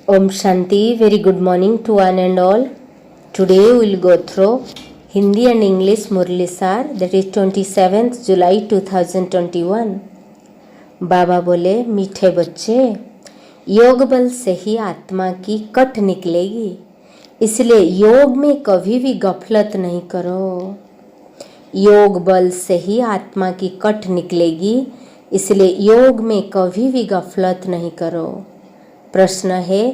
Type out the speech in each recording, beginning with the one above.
Om Shanti, very good morning to one and all. Today we will go through Hindi and English Murli Sar, that is 27th July 2021. बाबा बोले, मीठे बच्चे, योग बल से ही आत्मा की कट निकलेगी, इसलिए योग में कभी भी गफलत नहीं करो। योग बल से ही आत्मा की कट निकलेगी, इसलिए योग में कभी भी गफलत नहीं करो। प्रश्न है,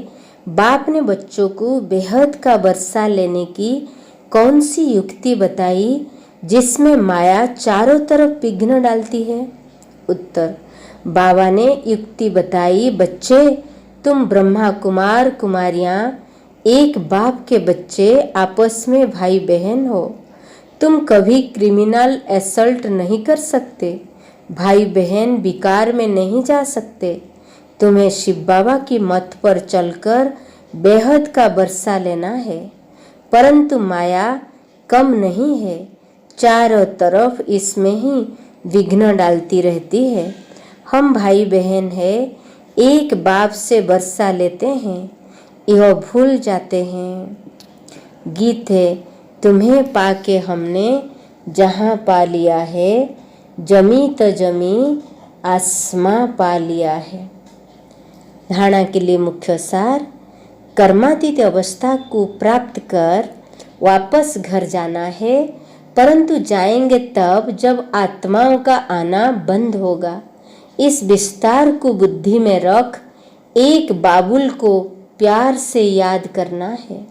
बाप ने बच्चों को बेहद का वर्षा लेने की कौन सी युक्ति बताई जिसमें माया चारों तरफ विघ्न डालती है? उत्तर, बाबा ने युक्ति बताई, बच्चे तुम ब्रह्मा कुमार कुमारियां एक बाप के बच्चे आपस में भाई बहन हो। तुम कभी क्रिमिनल असल्ट नहीं कर सकते, भाई बहन विकार में नहीं जा सकते। तुम्हें शिव बाबा की मत पर चलकर बेहद का बरसा लेना है, परंतु माया कम नहीं है, चारों तरफ इसमें ही विघ्न डालती रहती है। हम भाई बहन हैं, एक बाप से बरसा लेते हैं, यह भूल जाते हैं। गीत है, तुम्हें पाके हमने जहाँ पा लिया है, जमी तो जमी आसमां पा लिया है। धारणा के लिए मुख्य सार, कर्मातीत अवस्था को प्राप्त कर वापस घर जाना है, परंतु जाएंगे तब जब आत्माओं का आना बंद होगा। इस विस्तार को बुद्धि में रख एक बाबुल को प्यार से याद करना है।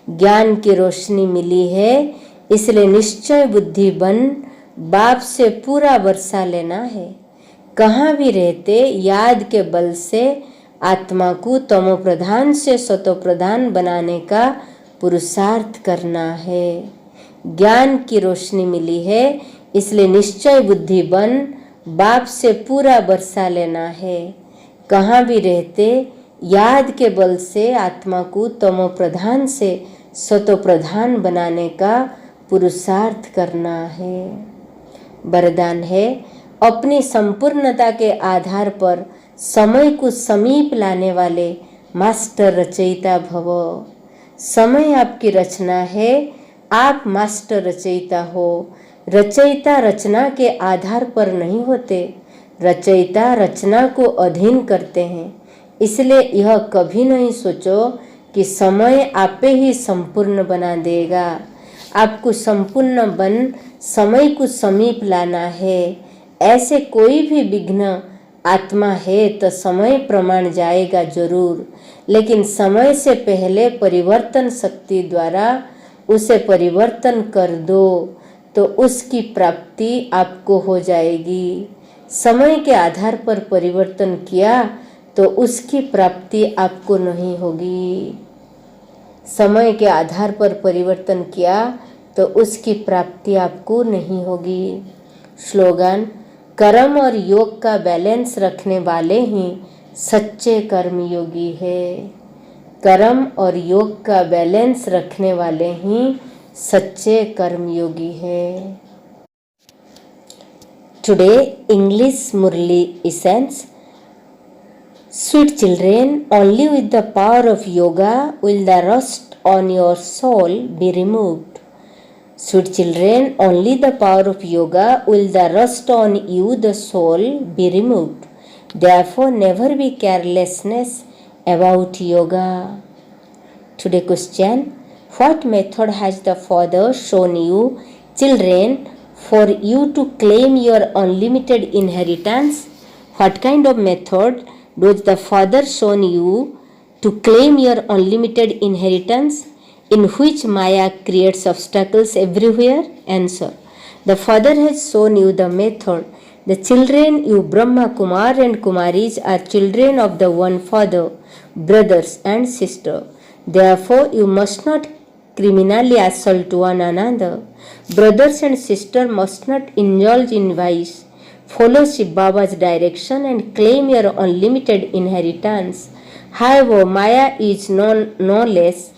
ज्ञान की रोशनी मिली है, इसलिए निश्चय बुद्धि बन बाप से पूरा वर्षा लेना है। कहाँ भी रहते याद के बल से आत्मा को तमो प्रधान से सतो प्रधान बनाने का पुरुषार्थ करना है। ज्ञान की रोशनी मिली है, इसलिए निश्चय बुद्धि बन बाप से पूरा वर्षा लेना है। कहाँ भी रहते याद के बल से आत्मा को तमो प्रधान से सतो प्रधान बनाने का पुरुषार्थ करना है। वरदान है, अपनी संपूर्णता के आधार पर समय को समीप लाने वाले मास्टर रचयिता भव। समय आपकी रचना है, आप मास्टर रचयिता हो। रचयिता रचना के आधार पर नहीं होते, रचयिता रचना को अधीन करते हैं। इसलिए यह कभी नहीं सोचो कि समय आपे ही संपूर्ण बना देगा। आपको संपूर्ण बन समय को समीप लाना है। ऐसे कोई भी विघ्न आत्मा है तो समय प्रमाण जाएगा जरूर, लेकिन समय से पहले परिवर्तन शक्ति द्वारा उसे परिवर्तन कर दो तो उसकी प्राप्ति आपको हो जाएगी। समय के आधार पर परिवर्तन किया तो उसकी प्राप्ति आपको नहीं होगी। समय के आधार पर परिवर्तन किया तो उसकी प्राप्ति आपको नहीं होगी। स्लोगन, कर्म और योग का बैलेंस रखने वाले ही सच्चे कर्मयोगी है। कर्म और योग का बैलेंस रखने वाले ही सच्चे कर्मयोगी है। Today English Murali essence. Sweet children, only with the power of yoga will the rust on your soul be removed. Sweet children, only the power of yoga will the rust on you, the soul, be removed. Therefore, never be carelessness about yoga. Today question, what method has the Father shown you, children, for you to claim your unlimited inheritance? What kind of method does the Father shown you to claim your unlimited inheritance, in which Maya creates obstacles everywhere? Answer, the Father has shown you the method. The children, you Brahma Kumar and Kumaris, are children of the one Father, brothers and sisters. Therefore, you must not criminally assault one another. Brothers and sisters must not indulge in vice. Follow Shiv Baba's direction and claim your unlimited inheritance. However, Maya is no less.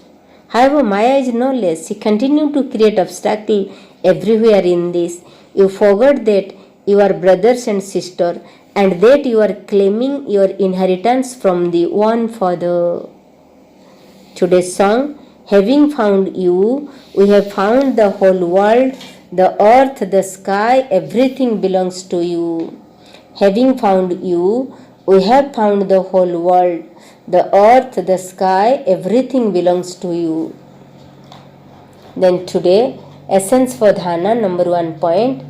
She continues to create obstacles everywhere in this. You forget that you are brothers and sisters and that you are claiming your inheritance from the one Father. Today's song, having found you, we have found the whole world, the earth, the sky, everything belongs to you. Having found you, we have found the whole world, the earth, the sky, everything belongs to you. Then today, essence for dhyana number 1 point,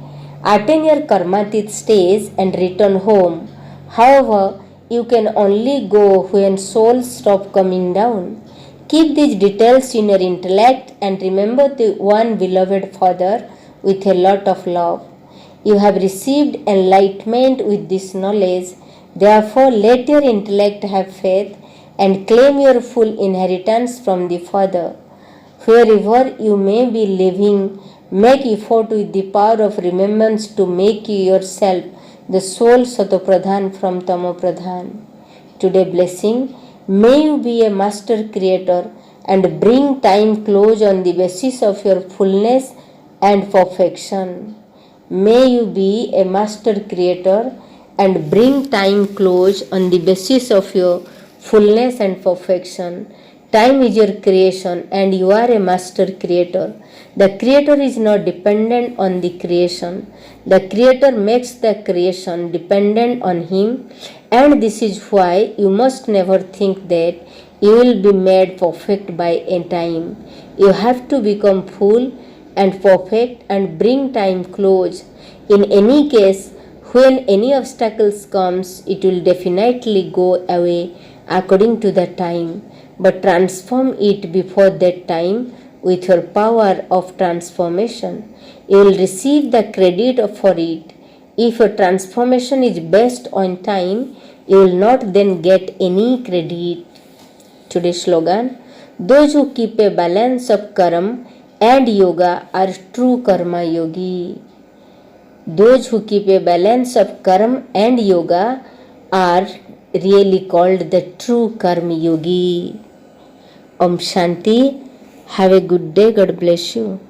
attain your karmatit stage and return home. However, you can only go when souls stop coming down. Keep these details in your intellect and remember the one beloved Father with a lot of love. You have received enlightenment with this knowledge. Therefore, let your intellect have faith and claim your full inheritance from the Father. Wherever you may be living, make effort with the power of remembrance to make you yourself the soul Satopradhan from Tamopradhan. Today blessing, may you be a master creator and bring time close on the basis of your fullness and perfection. May you be a master creator and bring time close on the basis of your fullness and perfection. Time is your creation and you are a master creator. The creator is not dependent on the creation. The creator makes the creation dependent on him, and this is why you must never think that you will be made perfect by a time. You have to become full and perfect and bring time close. In any case, when any obstacles comes, it will definitely go away according to the time, but transform it before that time with your power of transformation. You will receive the credit for it. If your transformation is based on time, you will not then get any credit. Today's slogan, those who keep a balance of karma and yoga are true karma yogi. Those who keep a balance of karma and yoga are really called the true karma yogi. Om Shanti. Have a good day. God bless you.